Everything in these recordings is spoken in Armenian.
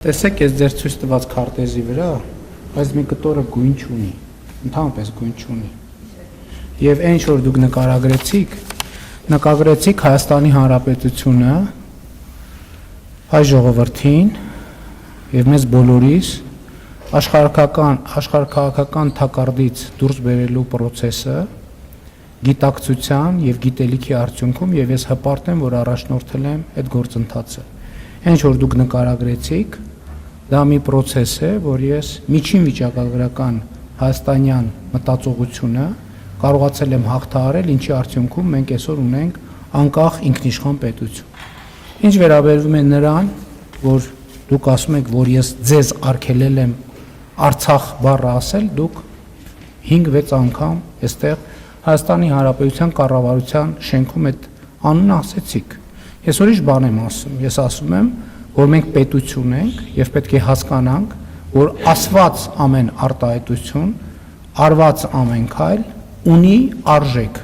Տեսեք, ես ձեր ցույց տված քարտեզի վրա, այս մի կտորը գույն չունի, ընդհանրապես գույն չունի։ Եվ այն ինչ որ դուք նկարագրեցիք Հայաստանի Հանրապետությունը, հայ ժողովրդին եւ մեզ բոլորիս աշխարհաքաղաքական թակարդից դուրս բերելու process-ը գիտակցության եւ գիտելիքի արդյունքում եւ ես հպարտ եմ, որ առաջնորդել եմ այդ գործընթացը։ Այն ինչ որ դուք նկարագրեցիք, դա մի process է, որ ես միջին վիճակագրական հայաստանյան մտածողությունը կարողացել եմ հաղթահարել, ինչի արդյունքում մենք այսօր ունենք անկախ ինքնիշխան պետություն։ Ինչ վերաբերվում է նրան, որ դուք ասում եք, որ ես ձեզ արգելել եմ Արցախ բառը ասել, դուք 5-6 անգամ այստեղ Հայաստանի Հանրապետության կառավարության շենքում այդ անունը ասեցիք։ Ես ուրիշ բան եմ ասում, ես ասում եմ, որ մենք պետություն ենք եւ պետք է հասկանանք, որ ասված ամեն արտահայտություն, արված ամեն քայլ ունի արժեք։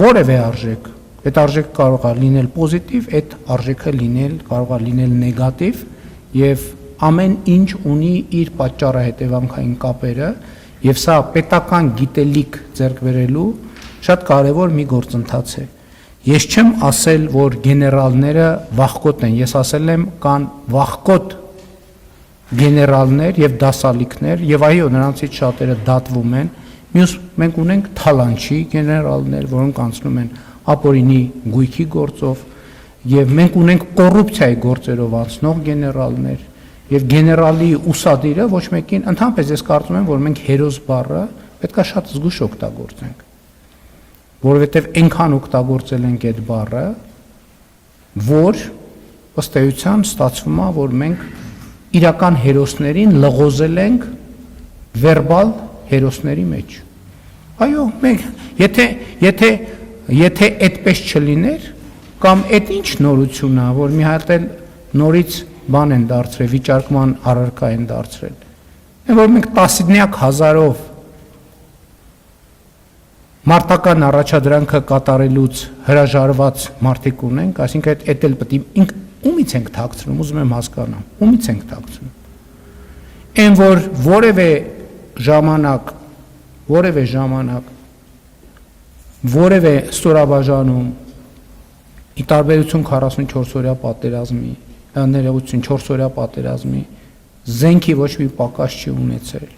Որևէ արժեք, այդ արժեքը կարող է լինել պոզիտիվ, այդ արժեքը կարող է լինել նեգատիվ եւ ամեն ինչ ունի իր պատճառահետևանքային կապերը եւ սա պետական գիտելիք ձեռք բերելու շատ կարեւոր մի գործընթաց է։ Ես չեմ ասել, որ գեներալները վախկոտ են, ես ասել եմ կան վախկոտ գեներալներ եւ դասալիքներ եւ այո, նրանցից շատերը դատվում են, մյուս մենք ունենք թալանչի գեներալներ, որոնք անցնում են ապօրինի գույքի գործով եւ մենք ունենք կոռուպցիայի գործերով անցնող գեներալներ եւ գեներալի ուսադիրը ոչ մեկին ընդհանրապես ես կարծում եմ, որ մենք հերոս բառը պետքա շատ զգուշ օգտագործենք, որովհետև այնքան օգտագործել ենք այդ բառը, որ ըստ էության ստացվում է, որ մենք իրական հերոսներին լղոզել ենք վերբալ հերոսների մեջ։ Այո, մենք եթե այդպես չլիներ, կամ այդ ինչ նորություն է, որ մի հատ էլ նորից բան են դարձրել, վիճարկման առարկա են դարձրել, որ մենք տասնյակ հազարով մարտական առաջադրանքը կատարելուց հրաժարված մարդիկ ունենք, այսինքն այդ էլ պետք է ումից ենք թաքցնում, ուզում եմ հասկանամ, ումից ենք թաքցնում։ Այն որ որևէ ժամանակ որևէ ստորաբաժանում ի տարբերություն 44-օրյա պատերազմի, ներողություն 4-օրյա պատերազմի զենքի ոչ մի պակաս չի ունեցել։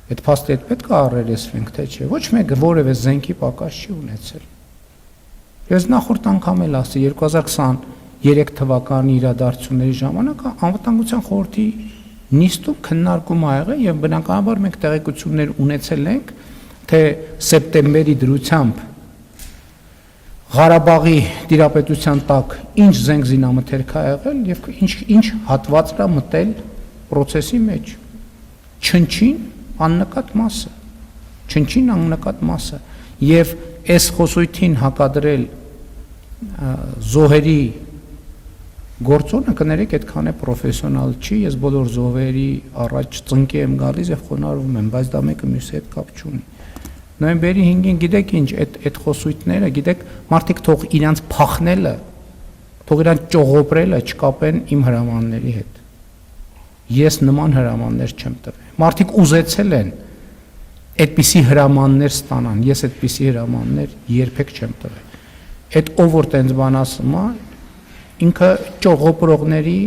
Այդ փաստը պետք է առերեսվենք, թե չէ։ Ոչ մեկը որևէ զենքի պակաս չի ունեցել։ Ես նախորդ անգամ էլ ասի 2023 թվականի իրադարձությունների ժամանակ անվտանգության խորհրդի նիստում քննարկում ա եղել եւ բնականաբար մենք տեղեկություններ ունեցել ենք, թե սեպտեմբերի դրությամբ Ղարաբաղի տիրապետության տակ ինչ զենք զինամթերք ա եղել եւ ինչ հատվածն ա մտել process-ի մեջ։ Չնչին աննկատ մասը եւ այս խոսույթին հակադրել զոհերի գործոնը կներեք այդքան է պրոֆեսիոնալ չի, ես բոլոր զոհերի առաջ ծնկի եմ գալիս եւ խոնարհվում եմ, բայց դա մեկը մյուսի հետ կապ չունի։ Նոյեմբերի 5-ին գիտեք ինչ, այդ խոսույթները, գիտեք, մարդիկ թող իրանց փախնելը, թող իրանց ճողոպրելը չկապեն իմ հրամանների հետ։ Ես նման հրամաններ չեմ տվել։ Մարդիկ ուզեցել են այդպիսի հրամաններ ստանան, ես այդպիսի հրամաններ երբեք չեմ տվել։ Այդ ով որ տենց բան ասում է, ինքը ճողոպրողների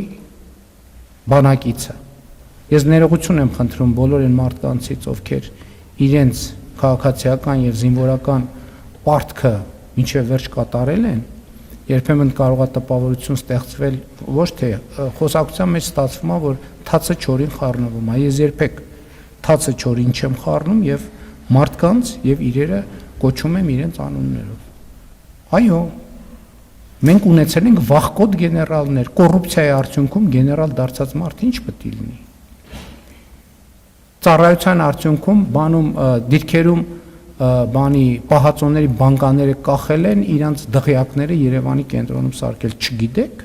բանակիցը։ Ես ներողություն եմ խնդրում բոլոր այն մարդկանցից, ովքեր իրենց քաղաքացիական եւ զինվորական պարտքը մինչեւ վերջ կատարել են, երբեմն կարող է տպավորություն ստեղծվել, ոչ թե խոսակցության մեջ ստացվում է, որ թացը չորին խառնվում է։ Ես երբեք թացը չորին չեմ խառնում եւ մարդկանց եւ իրերը կոչում եմ իրենց անուններով։ Այո, մենք ունեցել ենք վախկոտ գեներալներ, կոռուպցիայի արդյունքում գեներալ դարձած մարդ ինչ պետք է լինի։ Ծառայության արդյունքում դիրքերում պահածոների բանկաները կախել են, իրանց դղյակները Երևանի կենտրոնում սարքել, չգիտեք։